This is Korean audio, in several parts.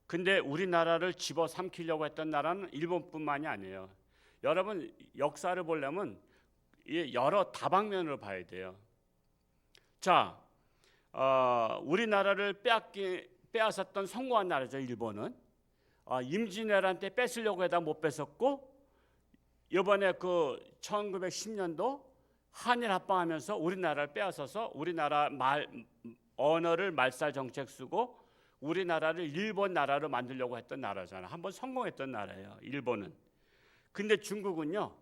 근데 우리나라를 집어삼키려고 했던 나라는 일본뿐만이 아니에요. 여러분 역사를 보려면 여러 다방면으로 봐야 돼요. 자, 우리나라를 빼앗았던 성공한 나라죠. 일본은 임진왜란 때 뺏으려고 해다 못 뺏었고, 이번에 그 1910년도 한일 합방하면서 우리나라를 빼앗아서 우리나라 언어를 말살 정책 쓰고 우리나라를 일본 나라로 만들려고 했던 나라잖아요. 한번 성공했던 나라예요, 일본은. 근데 중국은요,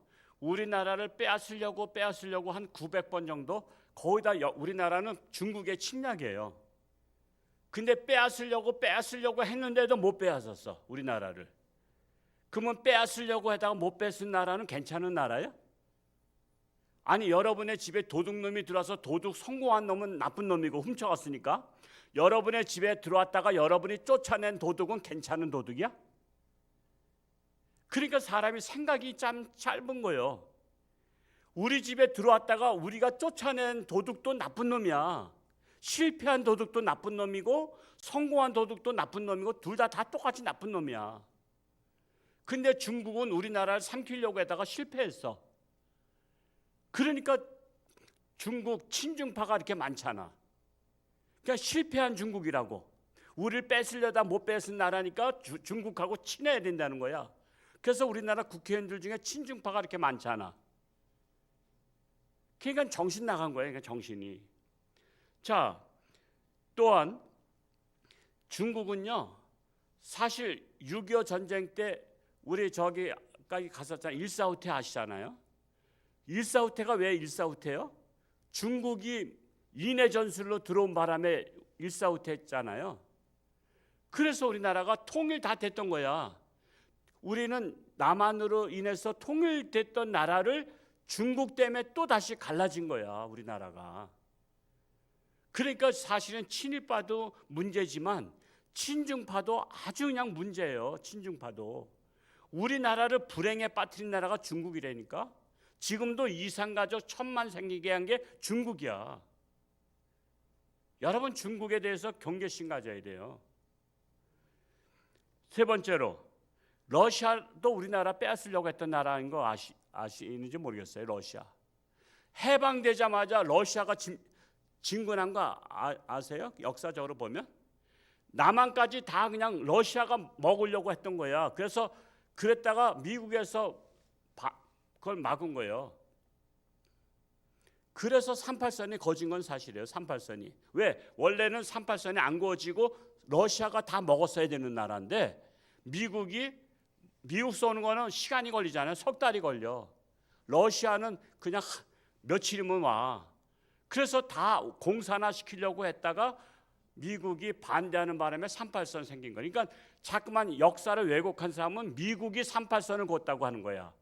우리나라를 빼앗으려고 한 900번 정도, 거의 다 우리나라는 중국의 침략이에요. 근데 빼앗으려고 했는데도 못 빼앗았어, 우리나라를. 그러면 빼앗으려고 하다가 못 뺏은 나라는 괜찮은 나라예요? 아니, 여러분의 집에 도둑놈이 들어와서 도둑 성공한 놈은 나쁜 놈이고 훔쳐갔으니까, 여러분의 집에 들어왔다가 여러분이 쫓아낸 도둑은 괜찮은 도둑이야? 그러니까 사람이 생각이 참 짧은 거예요. 우리 집에 들어왔다가 우리가 쫓아낸 도둑도 나쁜 놈이야. 실패한 도둑도 나쁜 놈이고 성공한 도둑도 나쁜 놈이고 둘 다 똑같이 나쁜 놈이야. 근데 중국은 우리나라를 삼키려고 하다가 실패했어. 그러니까 중국 친중파가 이렇게 많잖아. 그러니까 실패한 중국이라고. 우리를 뺏으려다 못 뺏은 나라니까 중국하고 친해야 된다는 거야. 그래서 우리나라 국회의원들 중에 친중파가 이렇게 많잖아. 그러니까 정신 나간 거예요, 그러니까 정신이. 자, 또한 중국은요, 사실 6.25 전쟁 때 우리 저기까지 갔었잖아요. 일사후퇴 아시잖아요. 일사후퇴가 왜 일사후퇴요? 중국이 인해 전술로 들어온 바람에 일사후퇴했잖아요. 그래서 우리나라가 통일 다 됐던 거야. 우리는 남한으로 인해서 통일됐던 나라를 중국 때문에 또 다시 갈라진 거야, 우리나라가. 그러니까 사실은 친일파도 문제지만 친중파도 아주 그냥 문제예요. 친중파도. 우리나라를 불행에 빠뜨린 나라가 중국이라니까. 지금도 이산가족 1000만 생기게 한 게 중국이야. 여러분, 중국에 대해서 경계심 가져야 돼요. 세 번째로, 러시아도 우리나라 빼앗으려고 했던 나라인 거 아시는지 모르겠어요. 러시아. 해방되자마자 러시아가 진군한 거 아세요? 역사적으로 보면 남한까지 다 그냥 러시아가 먹으려고 했던 거야. 그랬다가 미국에서 그걸 막은 거예요. 그래서 38선이 거진 건 사실이에요. 38선이. 왜? 원래는 38선이 안 거지고 러시아가 다 먹었어야 되는 나라인데 미국 쏘는 거는 시간이 걸리잖아요. 석 달이 걸려. 러시아는 그냥 며칠이면 와. 그래서 다 공산화 시키려고 했다가 미국이 반대하는 바람에 38선 생긴 거예요. 그러니까 자꾸만 역사를 왜곡한 사람은 미국이 38선을 걷다고 하는 거야.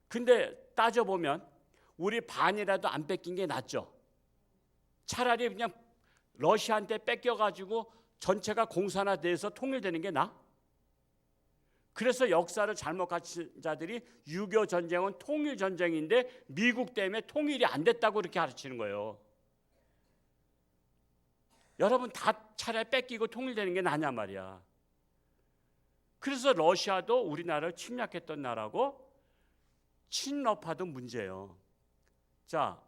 근데 따져보면 우리 반이라도 안 뺏긴 게 낫죠. 차라리 그냥 러시아한테 뺏겨가지고 전체가 공산화돼서 통일되는 게 나아. 그래서 역사를 잘못 가르친 자들이 6.25 전쟁은 통일 전쟁인데 미국 때문에 통일이 안 됐다고 그렇게 가르치는 거예요. 여러분, 다 차라리 뺏기고 통일되는 게 나냐 말이야. 그래서 러시아도 우리나라를 침략했던 나라고 친러파도 문제예요. 자,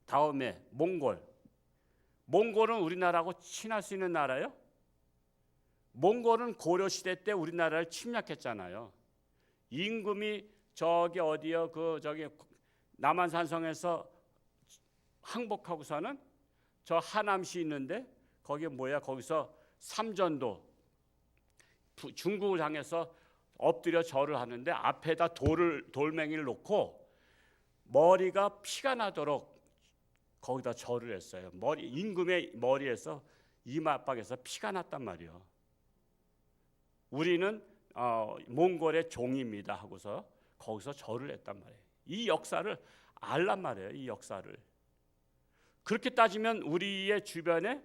다음에 몽골. 몽골은 우리나라하고 친할 수 있는 나라예요? 몽골은 고려시대 때 우리나라를 침략했잖아요. 임금이 저기 어디요? 저기 남한산성에서 항복하고서는 저 하남시 있는데 거기 뭐야? 거기서 삼전도 중국을 향해서 엎드려 절을 하는데 앞에다 돌멩이를 놓고 머리가 피가 나도록 거기다 절을 했어요. 임금의 머리에서 이마박에서 피가 났단 말이에요. 우리는 몽골의 종입니다 하고서 거기서 절을 했단 말이에요. 이 역사를 알란 말이에요. 이 역사를. 그렇게 따지면 우리의 주변에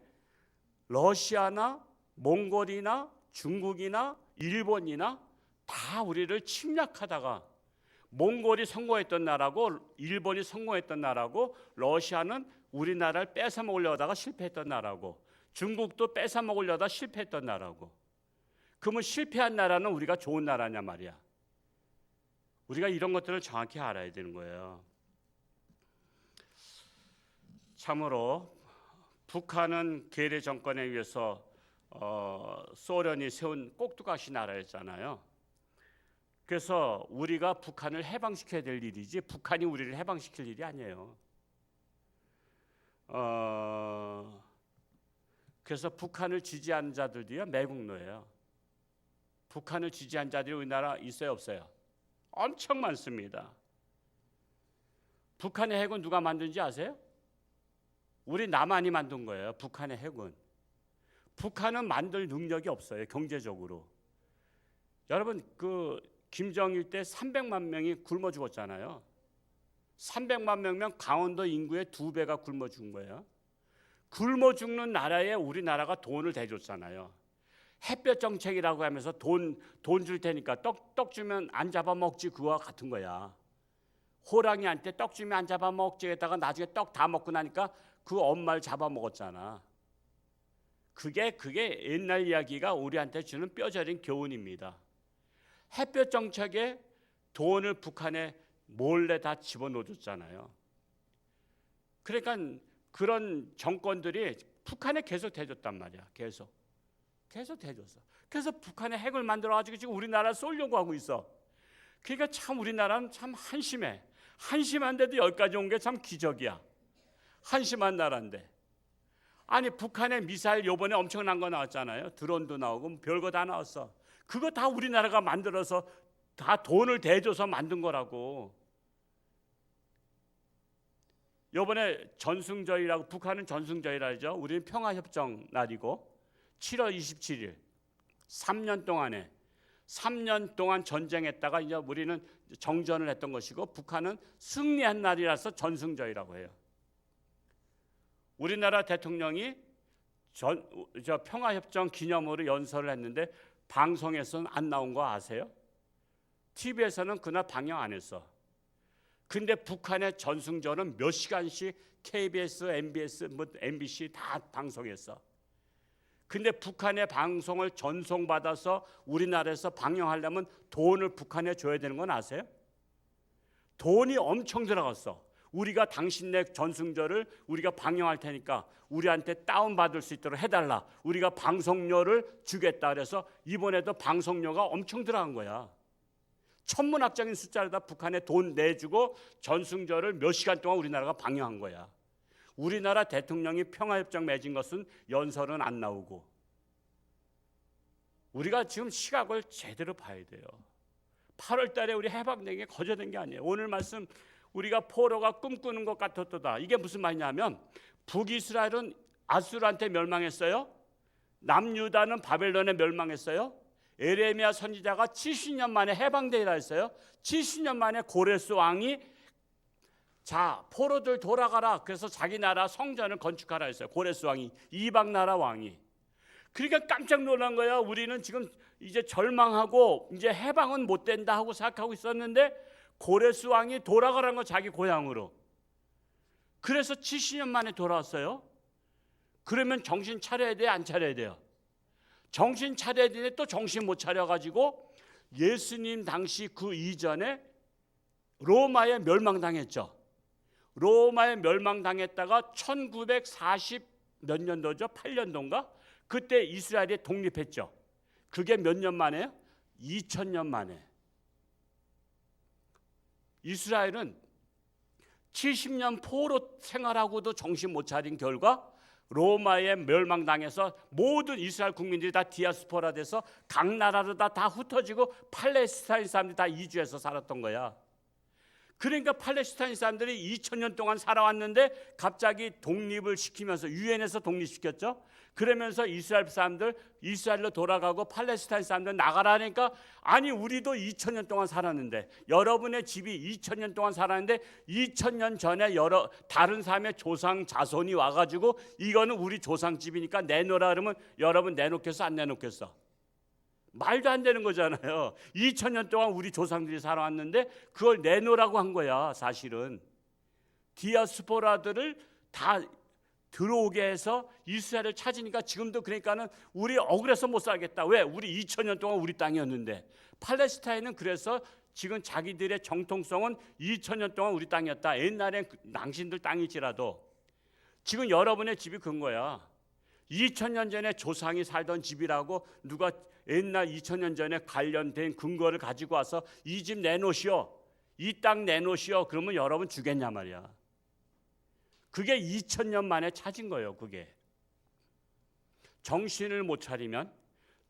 러시아나 몽골이나 중국이나 일본이나 다 우리를 침략하다가 몽골이 성공했던 나라고 일본이 성공했던 나라고 러시아는 우리나라를 뺏어 먹으려다가 실패했던 나라고 중국도 뺏어 먹으려다 실패했던 나라고 그러면 실패한 나라는 우리가 좋은 나라냐 말이야. 우리가 이런 것들을 정확히 알아야 되는 거예요. 참으로 북한은 괴뢰 정권에 의해서 소련이 세운 꼭두각시 나라였잖아요. 그래서 우리가 북한을 해방시켜야 될 일이지 북한이 우리를 해방시킬 일이 아니에요. 그래서 북한을 지지하는 자들도요 매국노예요. 북한을 지지한 자들이 우리나라 있어요 없어요? 엄청 많습니다. 북한의 핵은 누가 만든지 아세요? 우리 남한이 만든 거예요. 북한의 핵은. 북한은 만들 능력이 없어요. 경제적으로. 여러분 그 김정일 때 300만 명이 굶어 죽었잖아요. 300만 명면 강원도 인구의 2배가 굶어 죽은 거예요. 굶어 죽는 나라에 우리나라가 돈을 대줬잖아요. 햇볕 정책이라고 하면서 돈 줄 테니까 떡 주면 안 잡아먹지 그거와 같은 거야. 호랑이한테 떡 주면 안 잡아먹지 했다가 나중에 떡 다 먹고 나니까 그 엄마를 잡아먹었잖아. 그게 옛날 이야기가 우리한테 주는 뼈저린 교훈입니다. 햇볕 정책에 돈을 북한에 몰래 다 집어넣어줬잖아요. 그러니까 그런 정권들이 북한에 계속 대줬단 말이야. 계속 대줬어. 그래서 북한에 핵을 만들어가지고 지금 우리나라 쏠려고 하고 있어. 그러니까 참 우리나라는 참 한심해. 한심한데도 여기까지 온 게 참 기적이야. 한심한 나라인데. 아니 북한의 미사일 요번에 엄청난 거 나왔잖아요. 드론도 나오고 별거 다 나왔어. 그거 다 우리나라가 만들어서 다 돈을 대줘서 만든 거라고. 요번에 전승절이라고, 북한은 전승절이라죠. 우리는 평화협정 날이고 7월 27일 3년 동안 전쟁했다가 이제 우리는 정전을 했던 것이고 북한은 승리한 날이라서 전승절이라고 해요. 우리나라 대통령이 저 평화협정 기념으로 연설을 했는데 방송에서는 안 나온 거 아세요? TV에서는 그날 방영 안 했어. 근데 북한의 전승절은 몇 시간씩 KBS, MBS, MBC 다 방송했어. 근데 북한의 방송을 전송받아서 우리나라에서 방영하려면 돈을 북한에 줘야 되는 건 아세요? 돈이 엄청 들어갔어. 우리가 당신네 전승절을 우리가 방영할 테니까 우리한테 다운받을 수 있도록 해달라. 우리가 방송료를 주겠다. 그래서 이번에도 방송료가 엄청 들어간 거야. 천문학적인 숫자로다 북한에 돈 내주고 전승절을 몇 시간 동안 우리나라가 방영한 거야. 우리나라 대통령이 평화협정 맺은 것은 연설은 안 나오고. 우리가 지금 시각을 제대로 봐야 돼요. 8월 달에 우리 해방된 게 거저된 게 아니에요. 오늘 말씀 우리가 포로가 꿈꾸는 것 같았도다. 이게 무슨 말이냐면 북이스라엘은 아수르한테 멸망했어요. 남유다는 바벨론에 멸망했어요. 에레미야 선지자가 70년 만에 해방되리라 했어요. 70년 만에 고레스 왕이 자 포로들 돌아가라. 그래서 자기 나라 성전을 건축하라 했어요. 고레스 왕이, 이방 나라 왕이. 그러니까 깜짝 놀란 거야. 우리는 지금 이제 절망하고 이제 해방은 못 된다 하고 생각하고 있었는데 고레스 왕이 돌아가라는 거 자기 고향으로. 그래서 70년 만에 돌아왔어요. 그러면 정신 차려야 돼요? 안 차려야 돼요? 정신 차려야 되는데 또 정신 못 차려가지고 예수님 당시 그 이전에 로마에 멸망당했죠. 로마에 멸망당했다가 1940 몇 년도죠? 8년도인가? 그때 이스라엘이 독립했죠. 그게 몇 년 만에요? 2000년 만에. 이스라엘은 70년 포로 생활하고도 정신 못 차린 결과 로마에 멸망당해서 모든 이스라엘 국민들이 다 디아스포라 돼서 각 나라로 다 흩어지고 팔레스타인 사람들이 다 이주해서 살았던 거야. 그러니까 팔레스타인 사람들이 2000년 동안 살아왔는데 갑자기 독립을 시키면서 유엔에서 독립시켰죠. 그러면서 이스라엘 사람들 이스라엘로 돌아가고 팔레스타인 사람들 나가라니까 아니 우리도 2000년 동안 살았는데 여러분의 집이 2000년 동안 살았는데 2000년 전에 다른 사람의 조상 자손이 와가지고 이거는 우리 조상 집이니까 내놓으라 그러면 여러분 내놓겠어 안 내놓겠어? 말도 안 되는 거잖아요. 2000년 동안 우리 조상들이 살아왔는데 그걸 내놓으라고 한 거야. 사실은 디아스포라들을 다 들어오게 해서 이스라엘을 찾으니까 지금도 그러니까는 우리 억울해서 못 살겠다. 왜? 우리 2000년 동안 우리 땅이었는데. 팔레스타인은 그래서 지금 자기들의 정통성은 2000년 동안 우리 땅이었다. 옛날엔 당신들 땅일지라도 지금 여러분의 집이 그런 거야. 2000년 전에 조상이 살던 집이라고 누가 옛날 2000년 전에 관련된 근거를 가지고 와서 이 집 내놓으시오, 이 땅 내놓으시오, 그러면 여러분 주겠냐 말이야. 그게 2000년 만에 찾은 거예요. 그게 정신을 못 차리면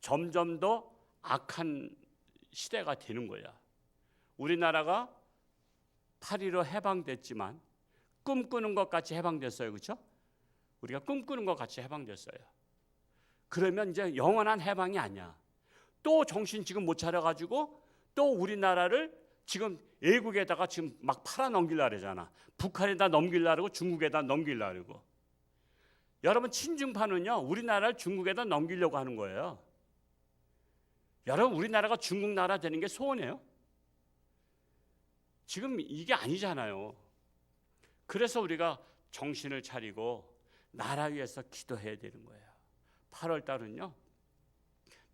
점점 더 악한 시대가 되는 거야. 우리나라가 8.15 해방됐지만 꿈꾸는 것 같이 해방됐어요. 그렇죠? 우리가 꿈꾸는 것 같이 해방됐어요. 그러면 이제 영원한 해방이 아니야. 또 정신 지금 못 차려가지고 또 우리나라를 지금 외국에다가 지금 막 팔아 넘기려고 그러잖아. 북한에다 넘기려고, 중국에다 넘기려고. 여러분, 친중파는요 우리나라를 중국에다 넘기려고 하는 거예요. 여러분, 우리나라가 중국 나라 되는 게 소원이에요? 지금 이게 아니잖아요. 그래서 우리가 정신을 차리고 나라 위해서 기도해야 되는 거예요. 8월 달은요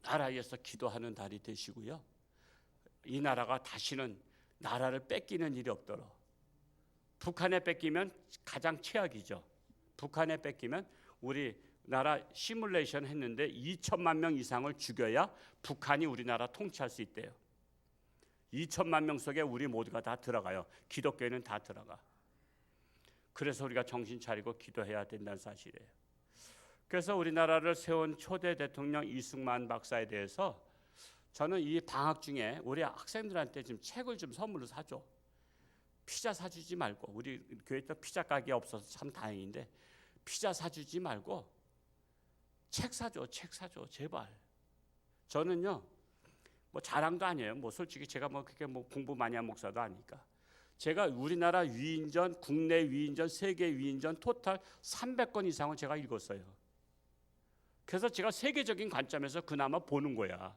나라 위해서 기도하는 달이 되시고요, 이 나라가 다시는 나라를 뺏기는 일이 없도록. 북한에 뺏기면 가장 최악이죠. 북한에 뺏기면 우리나라 시뮬레이션 했는데 2천만 명 이상을 죽여야 북한이 우리나라 통치할 수 있대요. 2천만 명 속에 우리 모두가 다 들어가요. 기독교인은 다 들어가. 그래서 우리가 정신 차리고 기도해야 된다는 사실이에요. 그래서 우리나라를 세운 초대 대통령 이승만 박사에 대해서 저는 이 방학 중에 우리 학생들한테 좀 책을 좀 선물로 사줘. 피자 사주지 말고, 우리 교회 또 피자 가게 없어서 참 다행인데 피자 사주지 말고 책 사줘, 책 사줘, 제발. 저는요 뭐 자랑도 아니에요. 뭐 솔직히 제가 뭐 그렇게 뭐 공부 많이 한 목사도 아니까. 제가 우리나라 위인전, 국내 위인전, 세계 위인전 토탈 300권 이상은 제가 읽었어요. 그래서 제가 세계적인 관점에서 그나마 보는 거야.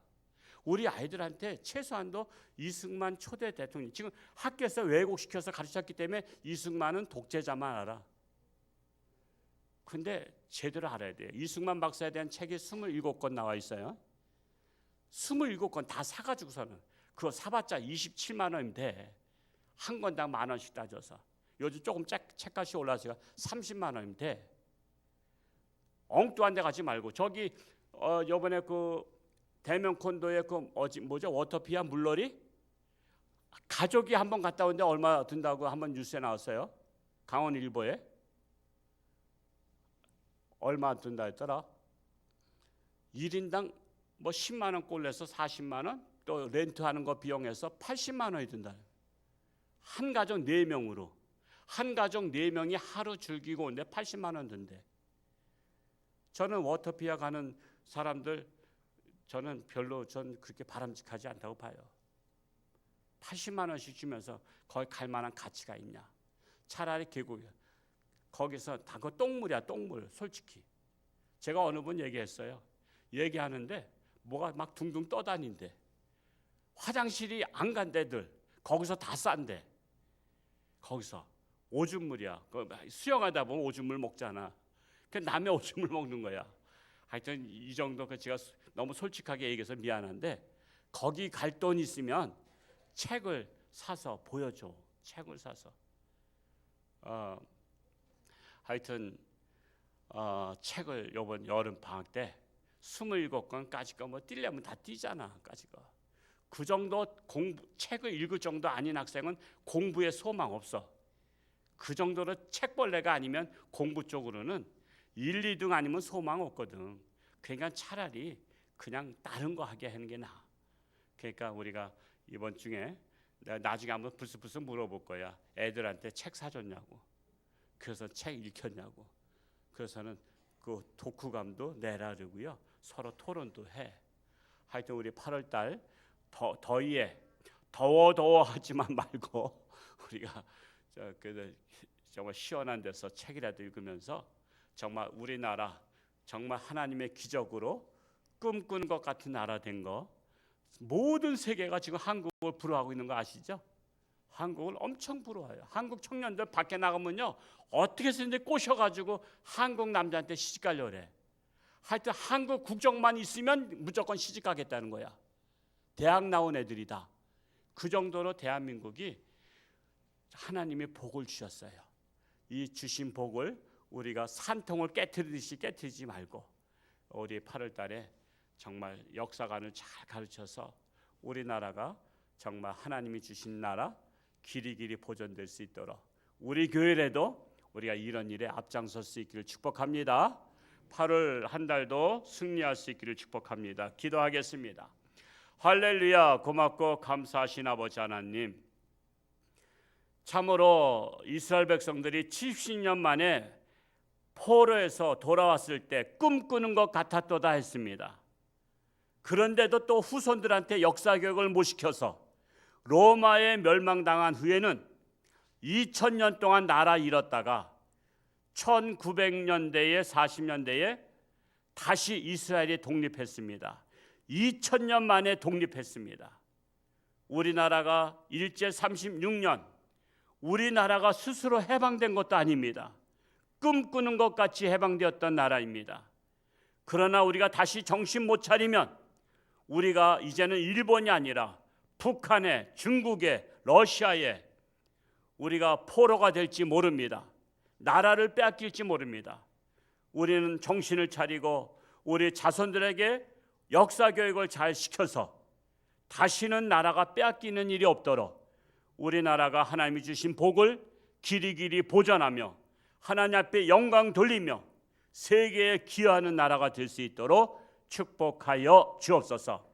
우리 아이들한테 최소한도 이승만 초대 대통령, 지금 학교에서 왜곡시켜서 가르쳤기 때문에 이승만은 독재자만 알아. 근데 제대로 알아야 돼요. 이승만 박사에 대한 책이 27권 나와 있어요. 27권 다 사가지고서는 그거 사봤자 27만 원이면 돼. 한 권당 10,000원씩 따져서. 요즘 조금 책값이 올라서 30만 원이면 돼. 엉뚱한 데 가지 말고 저기 요번에 그 대면 콘도에 그 뭐죠, 워터피아 물놀이 가족이 한번 갔다 오는데 얼마 든다고 한번 뉴스에 나왔어요. 강원일보에 얼마 든다 했더라. 1인당 뭐 10만 원 꼴내서 40만 원, 또 렌트하는 거 비용해서 80만 원이 든다. 한 가족 4명으로 한 가족 4명이 하루 즐기고 오는데 80만 원 든대. 저는 워터피아 가는 사람들 저는 별로 그렇게 바람직하지 않다고 봐요. 80만 원씩 주면서 거기 갈 만한 가치가 있냐? 차라리 계곡이야. 거기서 다 그 똥물이야, 똥물. 솔직히 제가 어느 분 얘기했어요. 얘기하는데 뭐가 막 둥둥 떠다닌대. 화장실이 안 간 데들 거기서 다 싼데. 거기서 오줌물이야. 수영하다 보면 오줌물 먹잖아. 그 남의 오줌을 먹는 거야. 하여튼 이 정도 제가 너무 솔직하게 얘기해서 미안한데 거기 갈 돈 있으면 책을 사서 보여줘. 책을 사서. 하여튼 책을 이번 여름 방학 때 27권까지 거 뭐 뛰려면 다 뛰잖아. 까지 거. 그 정도 책을 읽을 정도 아닌 학생은 공부에 소망 없어. 그 정도로 책벌레가 아니면 공부 쪽으로는 1, 2등 아니면 소망 없거든. 그러니까 차라리 그냥 다른 거 하게 하는 게 나아. 그러니까 우리가 이번 중에 내가 나중에 한번 불쑥불쑥 물어볼 거야. 애들한테 책 사줬냐고. 그래서 책 읽혔냐고. 그래서는 그 독후감도 내라 그러고요. 서로 토론도 해. 하여튼 우리 8월 달 더위에 더워 하지만 말고 우리가 정말 시원한 데서 책이라도 읽으면서 정말 우리나라 정말 하나님의 기적으로 꿈꾸는 것 같은 나라 된 거, 모든 세계가 지금 한국을 부러워하고 있는 거 아시죠? 한국을 엄청 부러워해요. 한국 청년들 밖에 나가면요 어떻게 해서든지 꼬셔가지고 한국 남자한테 시집 가려고 그래. 하여튼 한국 국적만 있으면 무조건 시집 가겠다는 거야. 대학 나온 애들이다. 그 정도로 대한민국이 하나님이 복을 주셨어요. 이 주신 복을 우리가 산통을 깨트리듯이 깨트리지 말고 우리 8월 달에 정말 역사관을 잘 가르쳐서 우리나라가 정말 하나님이 주신 나라 길이 보존될 수 있도록 우리 교회라도 우리가 이런 일에 앞장설 수 있기를 축복합니다. 8월 한 달도 승리할 수 있기를 축복합니다. 기도하겠습니다. 할렐루야. 고맙고 감사하신 아버지 하나님, 참으로 이스라엘 백성들이 70년 만에 포로에서 돌아왔을 때 꿈꾸는 것 같았도다 했습니다. 그런데도 또 후손들한테 역사 교육을 못 시켜서 로마에 멸망당한 후에는 2000년 동안 나라 잃었다가 1900년대에 40년대에 다시 이스라엘이 독립했습니다. 2000년 만에 독립했습니다. 우리나라가 일제 36년 우리나라가 스스로 해방된 것도 아닙니다. 꿈꾸는 것 같이 해방되었던 나라입니다. 그러나 우리가 다시 정신 못 차리면 우리가 이제는 일본이 아니라 북한에, 중국에, 러시아에 우리가 포로가 될지 모릅니다. 나라를 빼앗길지 모릅니다. 우리는 정신을 차리고 우리 자손들에게 역사 교육을 잘 시켜서 다시는 나라가 빼앗기는 일이 없도록 우리나라가 하나님이 주신 복을 길이 보존하며 하나님 앞에 영광 돌리며 세계에 기여하는 나라가 될 수 있도록 축복하여 주옵소서.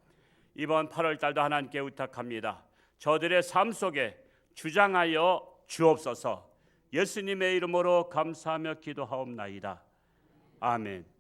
이번 8월 달도 하나님께 의탁합니다. 저들의 삶 속에 주장하여 주옵소서. 예수님의 이름으로 감사하며 기도하옵나이다. 아멘.